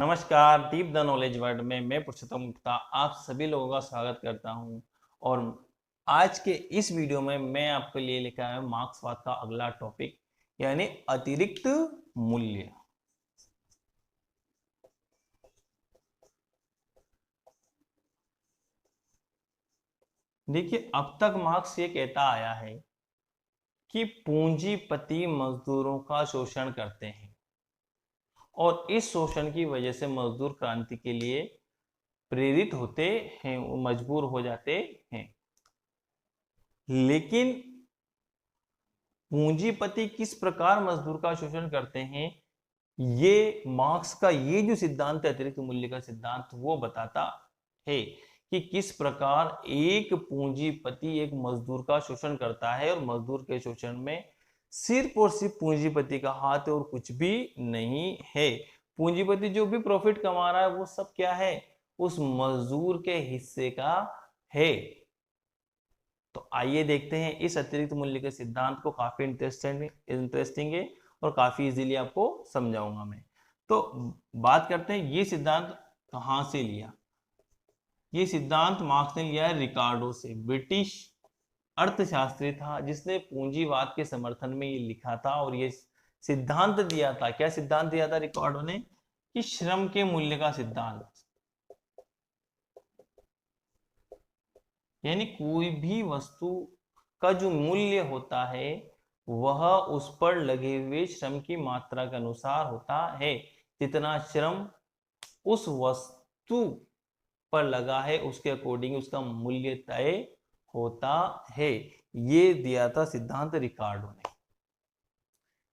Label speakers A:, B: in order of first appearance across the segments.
A: नमस्कार, deep the knowledge world में मैं पुरुषोत्तम गुप्ता आप सभी लोगों का स्वागत करता हूं। और आज के इस वीडियो में मैं आपके लिए लेकर आया हूं मार्क्सवाद का अगला टॉपिक, यानी अतिरिक्त मूल्य। देखिए, अब तक मार्क्स ये कहता आया है कि पूंजीपति मजदूरों का शोषण करते हैं और इस शोषण की वजह से मजदूर क्रांति के लिए प्रेरित होते हैं, वो मजबूर हो जाते हैं। लेकिन पूंजीपति किस प्रकार मजदूर का शोषण करते हैं, ये मार्क्स का ये जो सिद्धांत है अतिरिक्त मूल्य का सिद्धांत, वो बताता है कि किस प्रकार एक पूंजीपति एक मजदूर का शोषण करता है और मजदूर के शोषण में सिर्फ और सिर्फ पूंजीपति का हाथ है और कुछ भी नहीं है। पूंजीपति जो भी प्रॉफिट कमा रहा है वो सब क्या है, उस मजदूर के हिस्से का है। तो आइए देखते हैं इस अतिरिक्त मूल्य के सिद्धांत को। काफी इंटरेस्टिंग है और काफी इजीली आपको समझाऊंगा मैं। तो बात करते हैं ये सिद्धांत कहां से लिया। ये सिद्धांत मार्क्स ने लिया है रिकार्डो से। ब्रिटिश अर्थशास्त्री था जिसने पूंजीवाद के समर्थन में ये लिखा था और ये सिद्धांत दिया था। क्या सिद्धांत दिया था रिकार्डो ने? कि श्रम के मूल्य का सिद्धांत, यानी कोई भी वस्तु का जो मूल्य होता है वह उस पर लगे हुए श्रम की मात्रा के अनुसार होता है। जितना श्रम उस वस्तु पर लगा है उसके अकॉर्डिंग उसका मूल्य तय होता है। ये दिया था सिद्धांत रिकार्डो ने।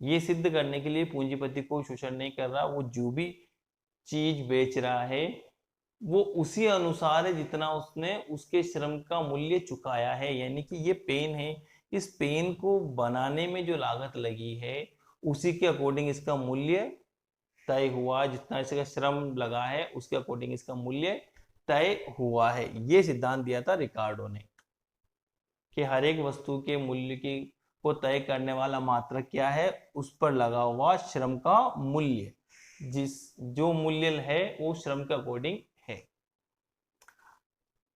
A: ये सिद्ध करने के लिए पूंजीपति को शोषण नहीं कर रहा, वो जो भी चीज बेच रहा है वो उसी अनुसार है जितना उसने उसके श्रम का मूल्य चुकाया है। यानी कि ये पेन है, इस पेन को बनाने में जो लागत लगी है उसी के अकॉर्डिंग इसका मूल्य तय हुआ। जितना इसका श्रम लगा है उसके अकॉर्डिंग इसका मूल्य तय हुआ है। ये सिद्धांत दिया था रिकार्डो ने कि हर एक वस्तु के मूल्य की को तय करने वाला मात्रक क्या है, उस पर लगा हुआ श्रम का मूल्य। जो मूल्य है वो श्रम के अकॉर्डिंग है।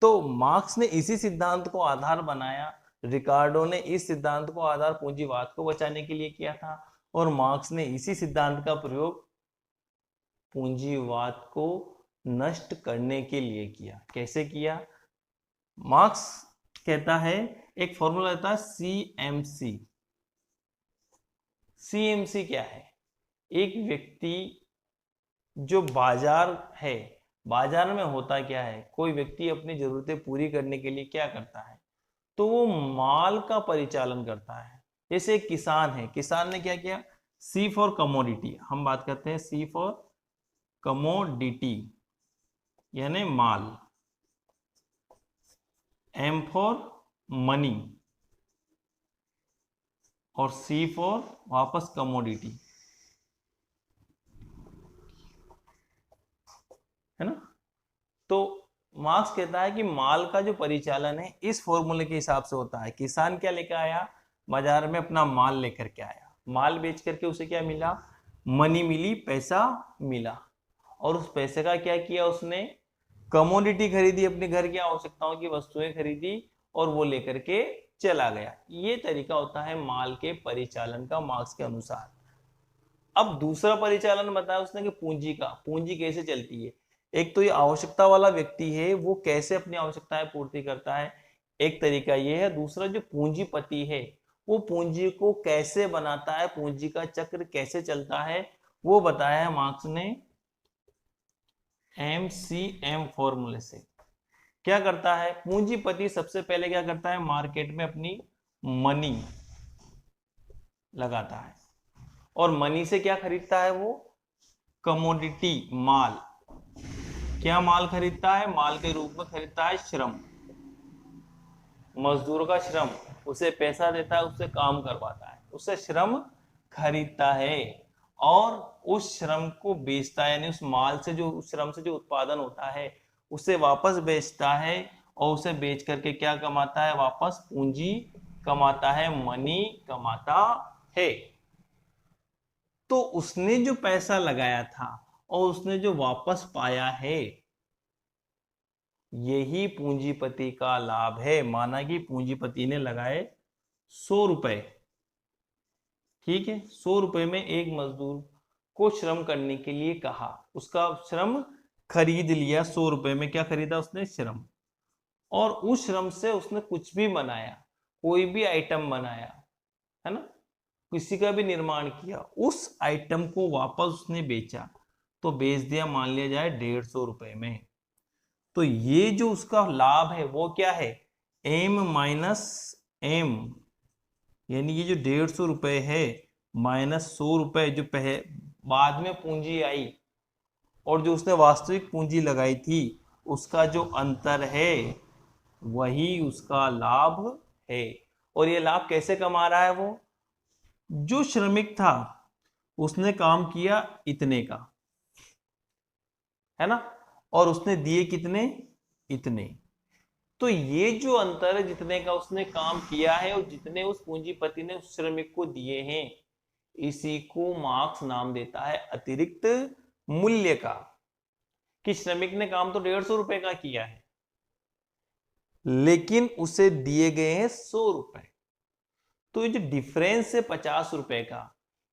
A: तो मार्क्स ने इसी सिद्धांत को आधार बनाया। रिकार्डो ने इस सिद्धांत को आधार पूंजीवाद को बचाने के लिए किया था और मार्क्स ने इसी सिद्धांत का प्रयोग पूंजीवाद को नष्ट करने के लिए किया। कैसे किया? मार्क्स कहता है, एक फॉर्मूला था सीएमसी। सीएमसी क्या है? एक व्यक्ति जो बाजार है, बाजार में होता क्या है, कोई व्यक्ति अपनी जरूरतें पूरी करने के लिए क्या करता है, तो वो माल का परिचालन करता है। जैसे एक किसान है, किसान ने क्या किया? सी फॉर कमोडिटी, हम बात करते हैं सी फॉर कमोडिटी यानी माल, एम फॉर मनी और सी फॉर वापस कमोडिटी, है ना। तो मार्क्स कहता है कि माल का जो परिचालन है इस फॉर्मूले के हिसाब से होता है। किसान क्या लेकर आया? बाजार में अपना माल लेकर के आया, माल बेच करके उसे क्या मिला? मनी मिली, पैसा मिला। और उस पैसे का क्या किया उसने? कमोडिटी खरीदी, अपने घर की आवश्यकताओं की वस्तुएं खरीदी और वो लेकर के चला गया। ये तरीका होता है माल के परिचालन का मार्क्स के अनुसार। अब दूसरा परिचालन बताया उसने कि पूंजी का। पूंजी कैसे चलती है? एक तो ये आवश्यकता वाला व्यक्ति है, वो कैसे अपनी आवश्यकताएं पूर्ति करता है, एक तरीका ये है। दूसरा जो पूंजीपति है वो पूंजी को कैसे बनाता है, पूंजी का चक्र कैसे चलता है, वो बताया है मार्क्स ने एमसीएम फॉर्मूले से। क्या करता है पूंजीपति? सबसे पहले क्या करता है, मार्केट में अपनी मनी लगाता है और मनी से क्या खरीदता है वो? कमोडिटी, माल। क्या माल खरीदता है? माल के रूप में खरीदता है श्रम, मजदूर का श्रम। उसे पैसा देता है, उससे काम करवाता है, उससे श्रम खरीदता है और उस श्रम को बेचता है। यानी उस माल से जो, उस श्रम से जो उत्पादन होता है उसे वापस बेचता है और उसे बेच करके क्या कमाता है? वापस पूंजी कमाता है, मनी कमाता है। तो उसने जो पैसा लगाया था और उसने जो वापस पाया है यही पूंजीपति का लाभ है। माना कि पूंजीपति ने लगाए 100 रुपए, ठीक है, 100 रुपए में एक मजदूर को श्रम करने के लिए कहा, उसका श्रम खरीद लिया 100 रुपए में। क्या खरीदा उसने? श्रम। और उस श्रम से उसने कुछ भी बनाया, कोई भी आइटम बनाया, है ना, किसी का भी निर्माण किया, उस आइटम को वापस उसने बेचा, तो बेच दिया मान लिया जाए 150 रुपए में। तो ये जो उसका लाभ है वो क्या है? एम माइनस एम, यानी ये जो 150 रुपए है माइनस 100 रुपए जो बाद में पूंजी आई और जो उसने वास्तविक पूंजी लगाई थी, उसका जो अंतर है वही उसका लाभ है। और ये लाभ कैसे कमा रहा है वो? जो श्रमिक था उसने काम किया इतने का, है ना, और उसने दिए कितने? इतने। तो ये जो अंतर है, जितने का उसने काम किया है और जितने उस पूंजीपति ने उस श्रमिक को दिए हैं, इसी को मार्क्स नाम देता है अतिरिक्त मूल्य का। कि श्रमिक ने काम तो 150 रुपए का किया है, लेकिन उसे दिए गए हैं 100 रुपए। तो ये जो डिफरेंस है 50 रुपए का,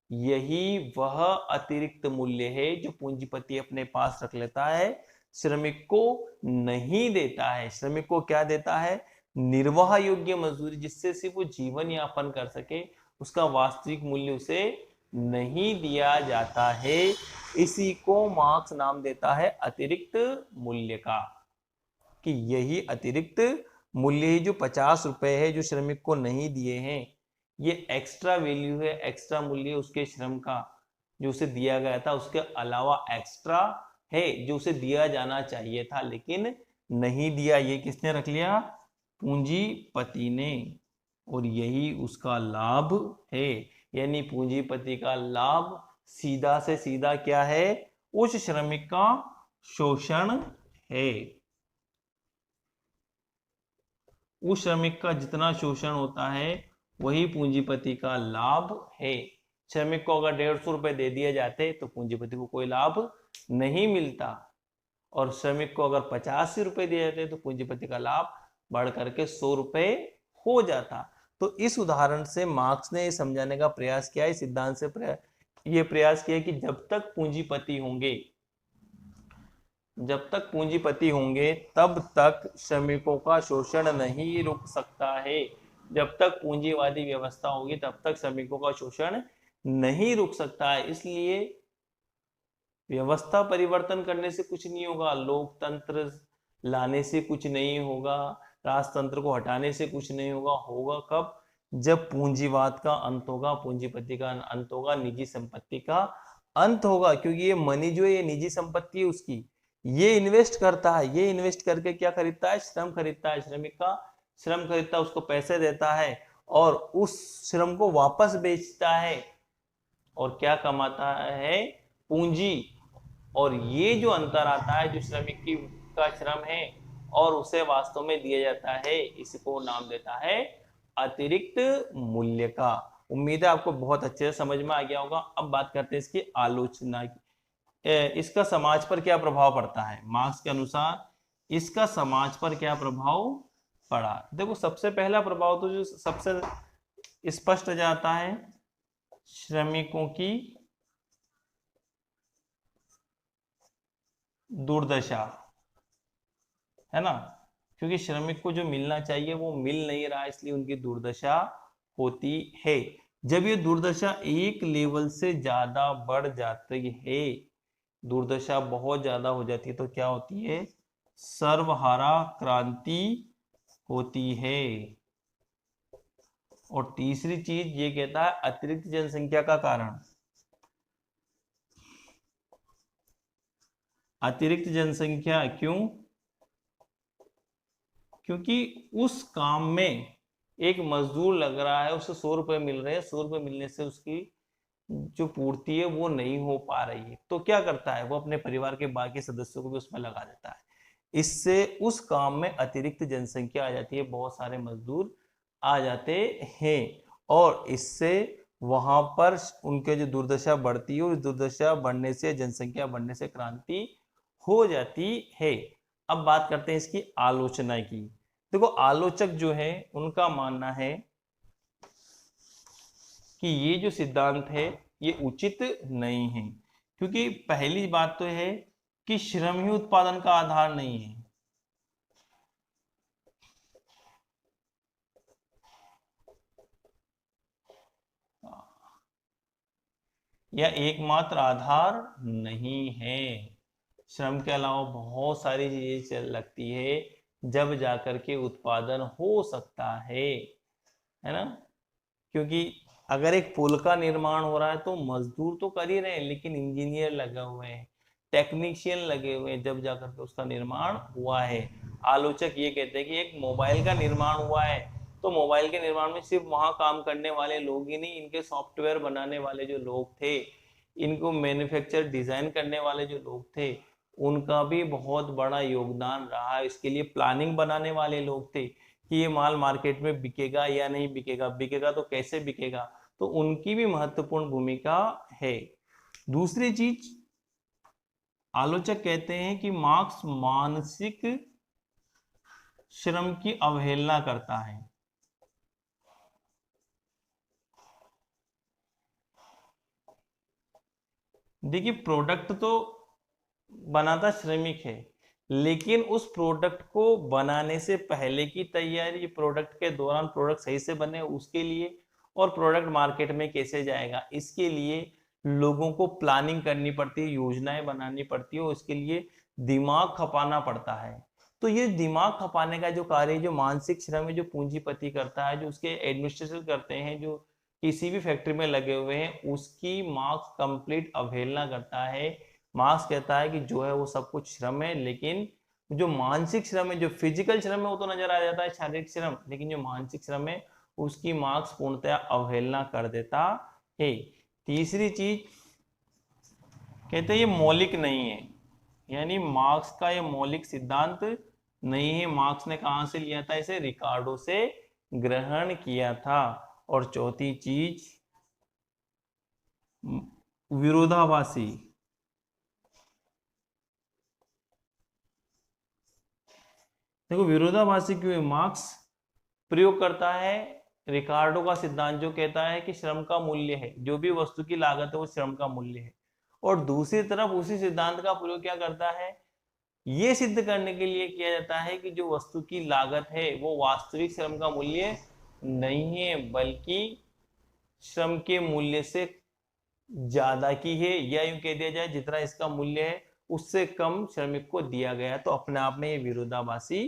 A: यही वह अतिरिक्त मूल्य है जो पूंजीपति अपने पास रख लेता है, श्रमिक को नहीं देता है। श्रमिक को क्या देता है? निर्वाह योग्य मजदूरी, जिससे सिर्फ वो जीवन यापन कर सके, उसका वास्तविक मूल्य उसे नहीं दिया जाता है। इसी को मार्क्स नाम देता है अतिरिक्त मूल्य का। कि यही अतिरिक्त मूल्य जो 50 रुपए है जो श्रमिक को नहीं दिए हैं, ये एक्स्ट्रा वैल्यू है, एक्स्ट्रा मूल्य उसके श्रम का जो उसे दिया गया था, उसके अलावा एक्स्ट्रा है जो उसे दिया जाना चाहिए था लेकिन नहीं दिया। ये किसने रख लिया? पूंजीपति ने। और यही उसका लाभ है। यानी पूंजीपति का लाभ सीधा से सीधा क्या है? उस श्रमिक का शोषण है। उस श्रमिक का जितना शोषण होता है वही पूंजीपति का लाभ है। श्रमिक को अगर 150 रुपए दे दिए जाते तो पूंजीपति को कोई लाभ नहीं मिलता, और श्रमिक को अगर 85 रुपए दिए जाते तो पूंजीपति का लाभ बढ़ करके 100 रुपए हो जाता। तो इस उदाहरण से मार्क्स ने समझाने का प्रयास किया, इस सिद्धांत से ये प्रयास किया कि जब तक पूंजीपति होंगे तब तक श्रमिकों का शोषण नहीं रुक सकता है। जब तक पूंजीवादी व्यवस्था होगी तब तक श्रमिकों का शोषण नहीं रुक सकता है। इसलिए व्यवस्था परिवर्तन करने से कुछ नहीं होगा, लोकतंत्र लाने से कुछ नहीं होगा, राजतंत्र को हटाने से कुछ नहीं होगा। होगा कब? जब पूंजीवाद का अंत होगा, पूंजीपति का अंत होगा, निजी संपत्ति का अंत होगा। क्योंकि ये मनी जो है ये निजी संपत्ति है उसकी, ये इन्वेस्ट करता है, ये इन्वेस्ट करके क्या खरीदता है? श्रम खरीदता है, श्रमिक का श्रम खरीदता है, उसको पैसे देता है और उस श्रम को वापस बेचता है और क्या कमाता है? पूंजी। और ये जो अंतर आता है, जो श्रमिक का श्रम है और उसे वास्तव में दिया जाता है, इसको नाम देता है अतिरिक्त मूल्य का। उम्मीद है आपको बहुत अच्छे से समझ में आ गया होगा। अब बात करते हैं इसकी आलोचना की। इसका समाज पर क्या प्रभाव पड़ता है? मार्क्स के अनुसार इसका समाज पर क्या प्रभाव पड़ा? देखो, सबसे पहला प्रभाव तो जो सबसे स्पष्ट जाता है, श्रमिकों की दुर्दशा, है ना, क्योंकि श्रमिक को जो मिलना चाहिए वो मिल नहीं रहा, इसलिए उनकी दुर्दशा होती है। जब ये दुर्दशा एक लेवल से ज्यादा बढ़ जाती है, दुर्दशा बहुत ज्यादा हो जाती है, तो क्या होती है? सर्वहारा क्रांति होती है। और तीसरी चीज ये कहता है अतिरिक्त जनसंख्या का कारण। अतिरिक्त जनसंख्या क्यों? क्योंकि उस काम में एक मजदूर लग रहा है, उसे 100 रुपए मिल रहे हैं, 100 रुपए मिलने से उसकी जो पूर्ति है वो नहीं हो पा रही है, तो क्या करता है? वो अपने परिवार के बाकी सदस्यों को भी उसमें लगा देता है। इससे उस काम में अतिरिक्त जनसंख्या आ जाती है, बहुत सारे मजदूर आ जाते हैं, और इससे वहां पर उनके जो दुर्दशा बढ़ती है, उस दुर्दशा बढ़ने से, जनसंख्या बढ़ने से क्रांति हो जाती है। अब बात करते हैं इसकी आलोचना की। देखो, आलोचक जो है उनका मानना है कि ये जो सिद्धांत है ये उचित नहीं है, क्योंकि पहली बात तो है कि श्रम ही उत्पादन का आधार नहीं है। यह एकमात्र आधार नहीं है। श्रम के अलावा बहुत सारी चीजें चल लगती है, जब जाकर के उत्पादन हो सकता है ना। क्योंकि अगर एक पुल का निर्माण हो रहा है तो मजदूर तो कर ही रहे हैं, लेकिन इंजीनियर लगे हुए हैं, टेक्नीशियन लगे हुए हैं, जब जाकर के उसका निर्माण हुआ है। आलोचक ये कहते हैं कि एक मोबाइल का निर्माण हुआ है, तो मोबाइल के निर्माण में सिर्फ वहां काम करने वाले लोग ही नहीं, इनके सॉफ्टवेयर बनाने वाले जो लोग थे, इनको मैन्युफैक्चर डिजाइन करने वाले जो लोग थे, उनका भी बहुत बड़ा योगदान रहा। इसके लिए प्लानिंग बनाने वाले लोग थे कि ये माल मार्केट में बिकेगा या नहीं बिकेगा, बिकेगा तो कैसे बिकेगा, तो उनकी भी महत्वपूर्ण भूमिका है। दूसरी चीज, आलोचक कहते हैं कि मार्क्स मानसिक श्रम की अवहेलना करता है। देखिए, प्रोडक्ट तो बनाता श्रमिक है, लेकिन उस प्रोडक्ट को बनाने से पहले की तैयारी, प्रोडक्ट के दौरान प्रोडक्ट सही से बने उसके लिए, और प्रोडक्ट मार्केट में कैसे जाएगा इसके लिए लोगों को प्लानिंग करनी पड़ती है, योजनाएं बनानी पड़ती है, और इसके लिए दिमाग खपाना पड़ता है। तो ये दिमाग खपाने का जो कार्य, जो मानसिक श्रम है, जो पूंजीपति करता है, जो उसके एडमिनिस्ट्रेशन करते हैं, जो किसी भी फैक्ट्री में लगे हुए हैं, उसकी मार्क्स कंप्लीट अवहेलना करता है। मार्क्स कहता है कि जो है वो सब कुछ श्रम है, लेकिन जो मानसिक श्रम है, जो फिजिकल श्रम है वो तो नजर आ जाता है, शारीरिक श्रम, लेकिन जो मानसिक श्रम है उसकी मार्क्स पूर्णतः अवहेलना कर देता है। तीसरी चीज कहते हैं ये मौलिक नहीं है, यानी मार्क्स का ये मौलिक सिद्धांत नहीं है। मार्क्स ने कहां से लिया था? इसे रिकार्डो से ग्रहण किया था। और चौथी चीज, विरोधाभासी। देखो, विरोधाभासी क्यों है? मार्क्स प्रयोग करता है रिकार्डो का सिद्धांत, जो कहता है कि श्रम का मूल्य है, जो भी वस्तु की लागत है वो श्रम का मूल्य है, और दूसरी तरफ उसी सिद्धांत का प्रयोग क्या करता है? ये सिद्ध करने के लिए किया जाता है कि जो वस्तु की लागत है वो वास्तविक श्रम का मूल्य नहीं है, बल्कि श्रम के मूल्य से ज्यादा की है, या यूं कह दिया जाए जितना इसका मूल्य है उससे कम श्रमिक को दिया गया। तो अपने आप में ये विरोधाभासी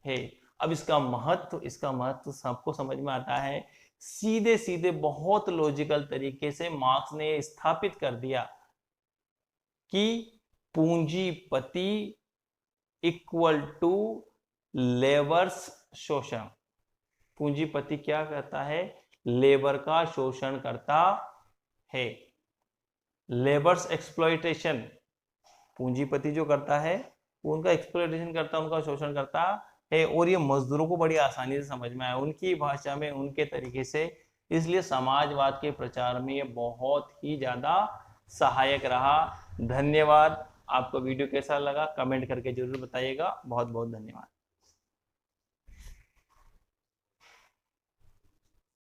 A: है। अब इसका महत्व सबको समझ में आता है। सीधे सीधे बहुत लॉजिकल तरीके से मार्क्स ने स्थापित कर दिया कि पूंजीपति इक्वल टू लेबर्स शोषण। पूंजीपति क्या करता है? लेबर का शोषण करता है। लेबर्स एक्सप्लॉइटेशन, पूंजीपति जो करता है वो उनका एक्सप्लॉइटेशन करता है, उनका शोषण करता है। और ये मजदूरों को बड़ी आसानी से समझ में आया, उनकी भाषा में, उनके तरीके से। इसलिए समाजवाद के प्रचार में ये बहुत ही ज्यादा सहायक रहा। धन्यवाद। आपको वीडियो कैसा लगा कमेंट करके जरूर बताइएगा। बहुत बहुत धन्यवाद।